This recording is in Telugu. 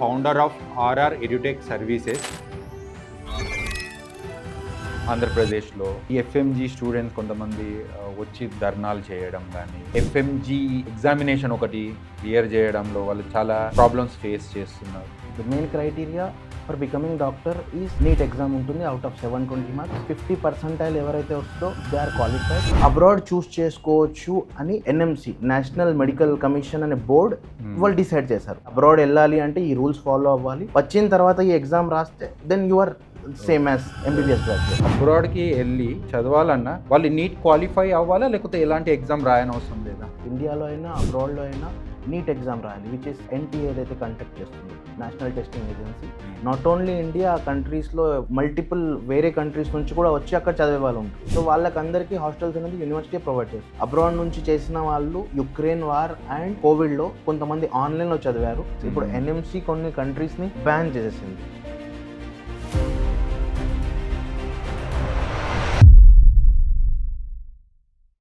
founder of RR EduTech Services. ఆంధ్రప్రదేశ్లో ఈ ఎఫ్ఎంజీ స్టూడెంట్స్ కొంతమంది వచ్చి ధర్నాలు చేయడం కానీ ఎఫ్ఎంజీ ఎగ్జామినేషన్ ఒకటి క్లియర్ చేయడంలో వాళ్ళు చాలా ప్రాబ్లమ్స్ ఫేస్ చేస్తున్నారు. The main criteria for becoming doctor is NEET exam ఉంటుంది. అవుట్ ఆఫ్ 720 మార్క్స్ 50% ఎవరైతే వస్తుందో దే ఆర్ క్వాలిఫైడ్. అబ్రాడ్ చూస్ చేసుకోవచ్చు అని ఎన్ఎంసి నేషనల్ మెడికల్ కమిషన్ అనే బోర్డ్ వాళ్ళు డిసైడ్ చేశారు. అబ్రాడ్ వెళ్ళాలి అంటే ఈ రూల్స్ ఫాలో అవ్వాలి. వచ్చిన తర్వాత ఈ ఎగ్జామ్ రాస్తే then you are same as MBBS graduate. అబ్రాడ్కి వెళ్ళి చదవాలన్నా వాళ్ళు నీట్ క్వాలిఫై అవ్వాలా లేకపోతే ఎలాంటి ఎగ్జామ్ రాయని అవసరం లేదా? ఇండియాలో అయినా అబ్రాడ్లో అయినా నీట్ ఎగ్జామ్ రాయాలి, విచ్ ఇస్ ఎన్టీఏ ఏదైతే కండక్ట్ చేస్తుంది, national testing agency. Not only India, కంట్రీస్లో మల్టిపుల్ వేరే కంట్రీస్ నుంచి కూడా వచ్చి అక్కడ చదివే వాళ్ళు ఉంటారు. సో వాళ్ళకందరికీ హాస్టల్స్ అనేది యూనివర్సిటీ ప్రొవైడ్ చేస్తుంది. అబ్రాడ్ నుంచి చేసిన వాళ్ళు యుక్రెయిన్ వార్ అండ్ కోవిడ్లో కొంతమంది ఆన్లైన్లో చదివారు. ఇప్పుడు ఎన్ఎంసీ కొన్ని కంట్రీస్ని బ్యాన్ చేసేసింది.